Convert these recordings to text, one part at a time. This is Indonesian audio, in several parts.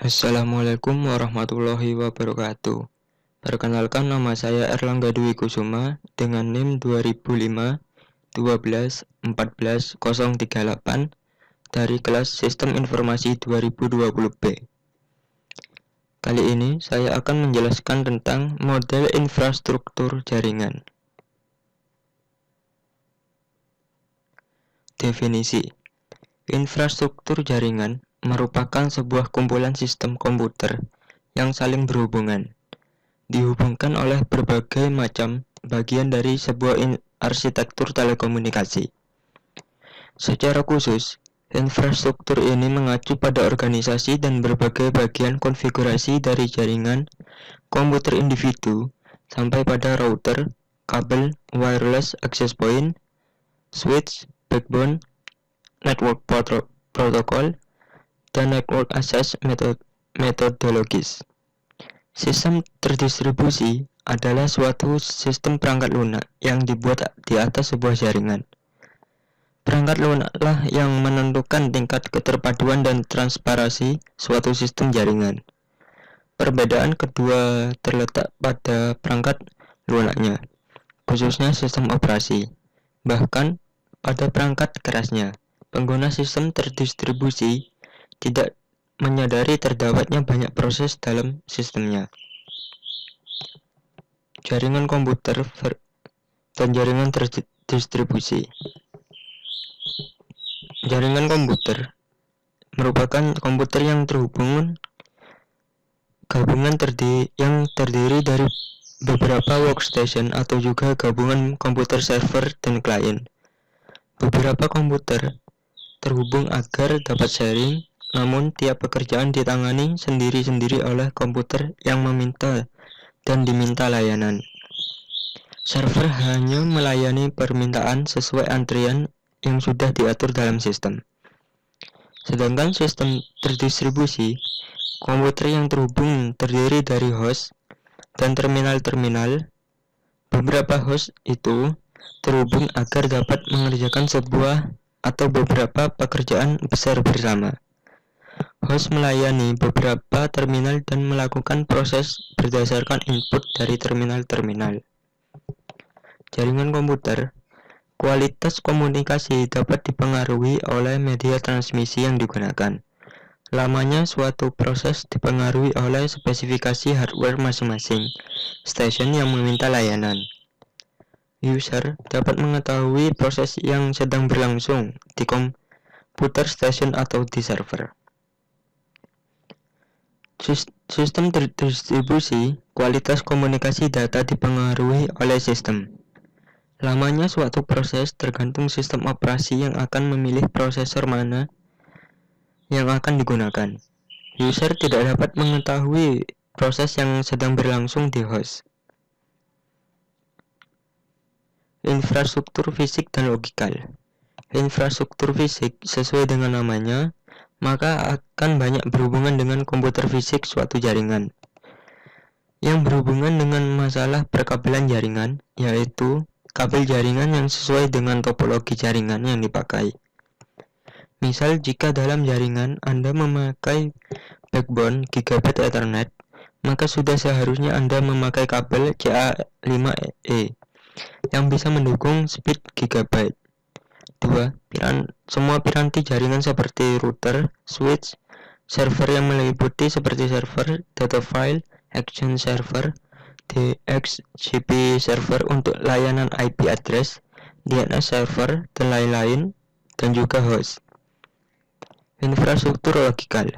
Assalamualaikum warahmatullahi wabarakatuh. Perkenalkan, nama saya Erlangga Dwi Kusuma dengan NIM 2005 12 14 038 dari kelas Sistem Informasi 2020B. Kali ini saya akan menjelaskan tentang model infrastruktur jaringan. Definisi: infrastruktur jaringan merupakan sebuah kumpulan sistem komputer yang saling berhubungan, dihubungkan oleh berbagai macam bagian dari sebuah arsitektur telekomunikasi. Secara khusus, infrastruktur ini mengacu pada organisasi dan berbagai bagian konfigurasi dari jaringan komputer individu sampai pada router, kabel, wireless access point, switch, backbone, network protocol, dan network access metodologis. Sistem terdistribusi adalah suatu sistem perangkat lunak yang dibuat di atas sebuah jaringan. Perangkat lunaklah yang menentukan tingkat keterpaduan dan transparansi suatu sistem jaringan. Perbedaan kedua terletak pada perangkat lunaknya, khususnya sistem operasi, bahkan pada perangkat kerasnya. Pengguna sistem terdistribusi tidak menyadari terdapatnya banyak proses dalam sistemnya. Jaringan komputer dan jaringan terdistribusi. Jaringan komputer merupakan komputer yang terhubung yang terdiri dari beberapa workstation atau juga gabungan komputer server dan klien. Beberapa komputer terhubung agar dapat sharing, namun tiap pekerjaan ditangani sendiri-sendiri oleh komputer yang meminta dan diminta layanan. Server hanya melayani permintaan sesuai antrian yang sudah diatur dalam sistem. Sedangkan sistem terdistribusi, komputer yang terhubung terdiri dari host dan terminal-terminal. Beberapa host itu terhubung agar dapat mengerjakan sebuah atau beberapa pekerjaan besar bersama. Host melayani beberapa terminal dan melakukan proses berdasarkan input dari terminal-terminal. Jaringan komputer, kualitas komunikasi dapat dipengaruhi oleh media transmisi yang digunakan. Lamanya suatu proses dipengaruhi oleh spesifikasi hardware masing-masing stasiun yang meminta layanan. User dapat mengetahui proses yang sedang berlangsung di komputer stasiun atau di server. Sistem terdistribusi, kualitas komunikasi data dipengaruhi oleh sistem. Lamanya suatu proses tergantung sistem operasi yang akan memilih prosesor mana yang akan digunakan. User tidak dapat mengetahui proses yang sedang berlangsung di host. Infrastruktur fisik dan logikal. Infrastruktur fisik sesuai dengan namanya, maka akan banyak berhubungan dengan komputer fisik suatu jaringan. Yang berhubungan dengan masalah perkabelan jaringan, yaitu kabel jaringan yang sesuai dengan topologi jaringan yang dipakai. Misal, jika dalam jaringan Anda memakai backbone Gigabit Ethernet, maka sudah seharusnya Anda memakai kabel CA5E yang bisa mendukung speed Gigabit. 2. Semua piranti jaringan seperti router, switch, server yang meliputi seperti server, data file, exchange server, DHCP server untuk layanan IP address, DNS server, dan lain-lain, dan juga host. Infrastruktur logikal.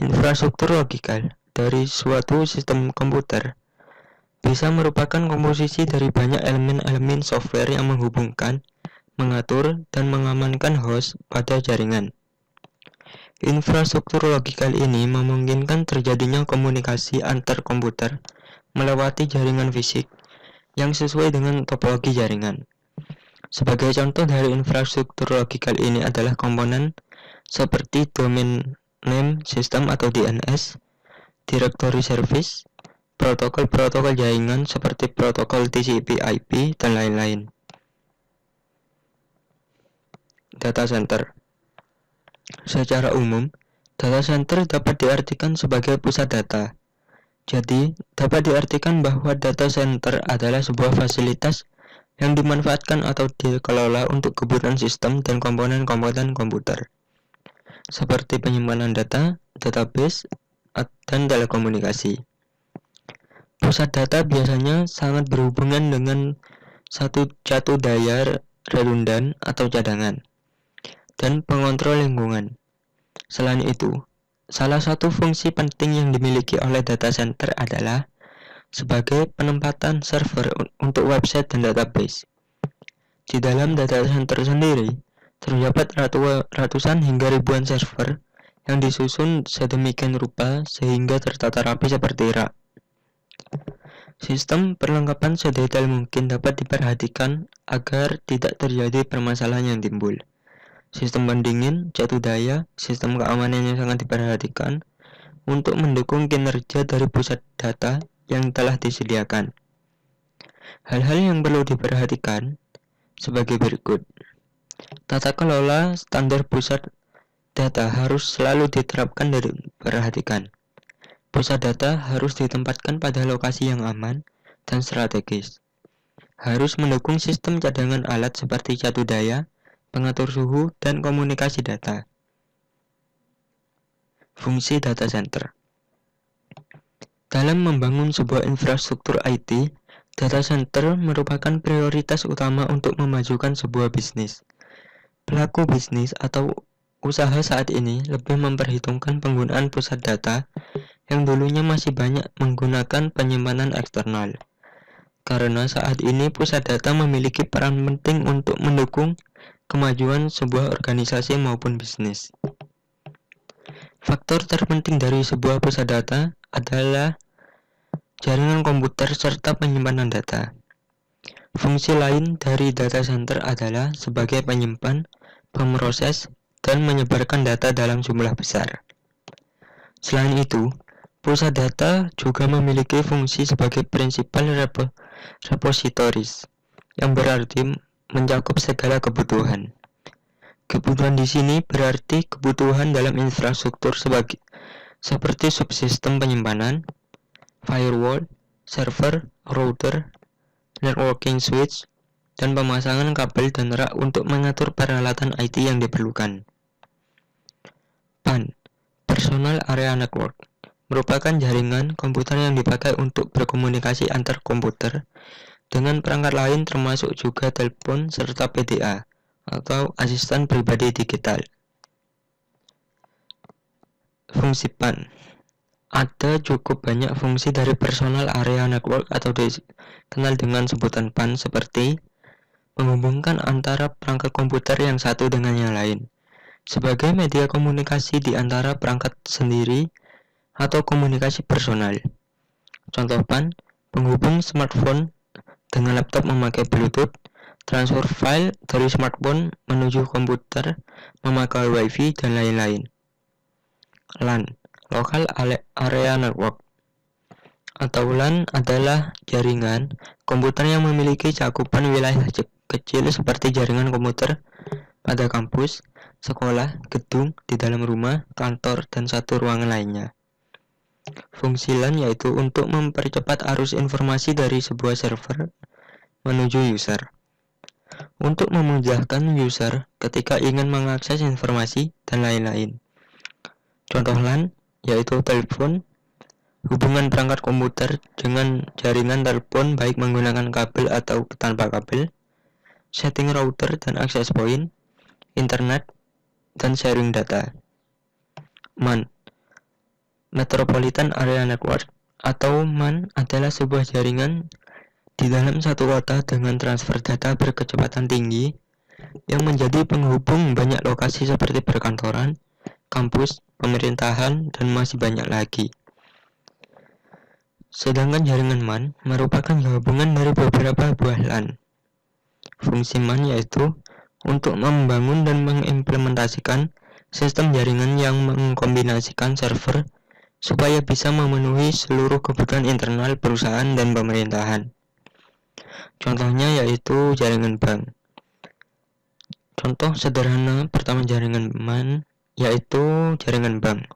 Infrastruktur logikal dari suatu sistem komputer bisa merupakan komposisi dari banyak elemen-elemen software yang menghubungkan, mengatur, dan mengamankan host pada jaringan. Infrastruktur logikal ini memungkinkan terjadinya komunikasi antar komputer melewati jaringan fisik yang sesuai dengan topologi jaringan. Sebagai contoh dari infrastruktur logikal ini adalah komponen seperti domain name system atau DNS, directory service, protokol-protokol jaringan seperti protokol TCP/IP, dan lain-lain. Data center. Secara umum, Data center dapat diartikan sebagai pusat data. Jadi, dapat diartikan bahwa data center adalah sebuah fasilitas yang dimanfaatkan atau dikelola untuk kebutuhan sistem dan komponen-komponen komputer, seperti penyimpanan data, database, dan telekomunikasi. Pusat data biasanya sangat berhubungan dengan satu catu daya redundan atau cadangan, dan pengontrol lingkungan. Selain itu, salah satu fungsi penting yang dimiliki oleh data center adalah sebagai penempatan server untuk website dan database. Di dalam data center sendiri, terdapat ratusan hingga ribuan server yang disusun sedemikian rupa sehingga tertata rapi seperti rak. Sistem perlengkapan sedetail mungkin dapat diperhatikan agar tidak terjadi permasalahan yang timbul. Sistem pendingin, catu daya, sistem keamanan yang sangat diperhatikan untuk mendukung kinerja dari pusat data yang telah disediakan. Hal-hal yang perlu diperhatikan sebagai berikut. Tata kelola standar pusat data harus selalu diterapkan dan diperhatikan. Pusat data harus ditempatkan pada lokasi yang aman dan strategis. Harus mendukung sistem cadangan alat seperti catu daya, pengatur suhu, dan komunikasi data. Fungsi data center. Dalam membangun sebuah infrastruktur IT, data center merupakan prioritas utama untuk memajukan sebuah bisnis. Pelaku bisnis atau usaha saat ini lebih memperhitungkan penggunaan pusat data yang dulunya masih banyak menggunakan penyimpanan eksternal. Karena saat ini pusat data memiliki peran penting untuk mendukung kemajuan sebuah organisasi maupun bisnis. Faktor terpenting dari sebuah pusat data adalah jaringan komputer serta penyimpanan data. Fungsi lain dari data center adalah sebagai penyimpan, pemroses, dan menyebarkan data dalam jumlah besar. Selain itu, pusat data juga memiliki fungsi sebagai prinsipal repositories, yang berarti mencakup segala kebutuhan. Kebutuhan di sini berarti kebutuhan dalam infrastruktur seperti subsistem penyimpanan, firewall, server, router, networking switch, dan pemasangan kabel dan rak untuk mengatur peralatan IT yang diperlukan. PAN, Personal Area Network, merupakan jaringan komputer yang dipakai untuk berkomunikasi antar komputer dengan perangkat lain termasuk juga telepon serta PDA atau asisten pribadi digital. Fungsi PAN. Ada cukup banyak fungsi dari personal area network atau dikenal dengan sebutan PAN seperti menghubungkan antara perangkat komputer yang satu dengan yang lain, sebagai media komunikasi di antara perangkat sendiri atau komunikasi personal. Contoh PAN, penghubung smartphone dengan laptop memakai Bluetooth, transfer file dari smartphone menuju komputer memakai Wi-Fi, dan lain-lain. LAN, Local Area Network, atau LAN adalah jaringan komputer yang memiliki cakupan wilayah kecil seperti jaringan komputer pada kampus, sekolah, gedung, di dalam rumah, kantor, dan satu ruangan lainnya. Fungsi LAN yaitu untuk mempercepat arus informasi dari sebuah server menuju user. Untuk memudahkan user ketika ingin mengakses informasi dan lain-lain. Contoh LAN yaitu telepon, hubungan perangkat komputer dengan jaringan telepon baik menggunakan kabel atau tanpa kabel, setting router dan access point, internet, dan sharing data. MAN, Metropolitan Area Network, atau MAN adalah sebuah jaringan di dalam satu kota dengan transfer data berkecepatan tinggi yang menjadi penghubung banyak lokasi seperti perkantoran, kampus, pemerintahan, dan masih banyak lagi. Sedangkan jaringan MAN merupakan gabungan dari beberapa buah LAN. Fungsi MAN yaitu untuk membangun dan mengimplementasikan sistem jaringan yang mengkombinasikan server supaya bisa memenuhi seluruh kebutuhan internal perusahaan dan pemerintahan. Contohnya yaitu jaringan bank. Contoh sederhana pertama jaringan MAN yaitu jaringan bank.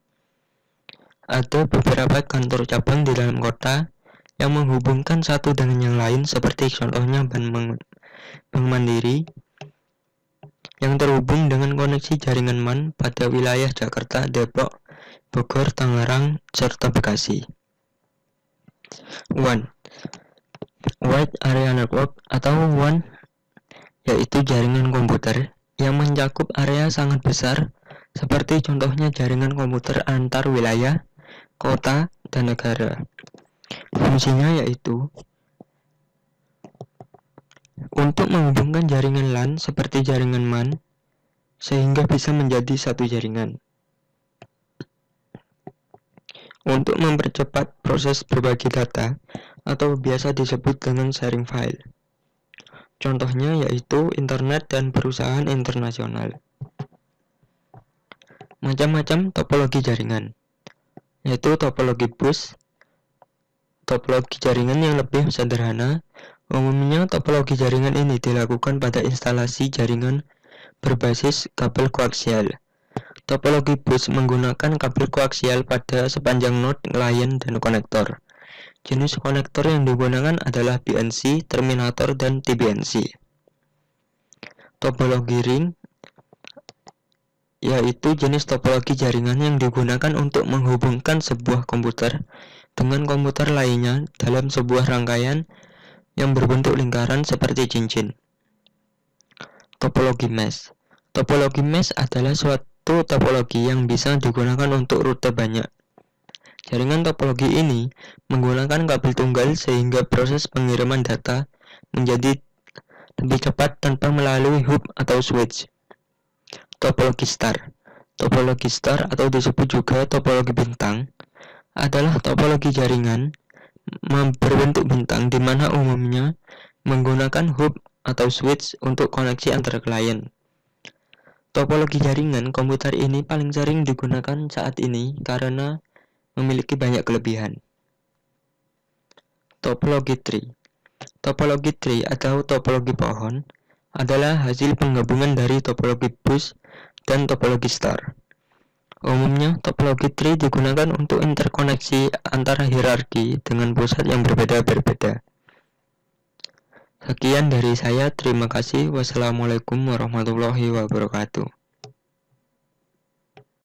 Ada beberapa kantor cabang di dalam kota yang menghubungkan satu dengan yang lain, seperti contohnya Bank Mandiri yang terhubung dengan koneksi jaringan MAN pada wilayah Jakarta, Depok, Bogor, Tangerang, serta Bekasi. 1. Wide Area Network atau WAN, yaitu jaringan komputer yang mencakup area sangat besar, seperti contohnya jaringan komputer antar wilayah, kota, dan negara. Fungsinya yaitu untuk menghubungkan jaringan LAN seperti jaringan MAN sehingga bisa menjadi satu jaringan. Untuk mempercepat proses berbagi data atau biasa disebut dengan sharing file. Contohnya yaitu internet dan perusahaan internasional. Macam-macam topologi jaringan, yaitu topologi bus, topologi jaringan yang lebih sederhana. Umumnya topologi jaringan ini dilakukan pada instalasi jaringan berbasis kabel koaksial. Topologi bus menggunakan kabel koaksial pada sepanjang node klien dan konektor. Jenis konektor yang digunakan adalah BNC, terminator, dan TBNC. Topologi ring yaitu jenis topologi jaringan yang digunakan untuk menghubungkan sebuah komputer dengan komputer lainnya dalam sebuah rangkaian yang berbentuk lingkaran seperti cincin. Topologi mesh. Topologi mesh adalah suatu topologi yang bisa digunakan untuk rute banyak. Jaringan topologi ini menggunakan kabel tunggal sehingga proses pengiriman data menjadi lebih cepat tanpa melalui hub atau switch. Topologi star. Topologi star atau disebut juga topologi bintang adalah topologi jaringan berbentuk bintang di mana umumnya menggunakan hub atau switch untuk koneksi antar klien. Topologi jaringan komputer ini paling sering digunakan saat ini karena memiliki banyak kelebihan. Topologi tree. Topologi tree atau topologi pohon adalah hasil penggabungan dari topologi bus dan topologi star. Umumnya, topologi tree digunakan untuk interkoneksi antara hierarki dengan pusat yang berbeda-berbeda. Sekian dari saya, terima kasih. Wassalamualaikum warahmatullahi wabarakatuh.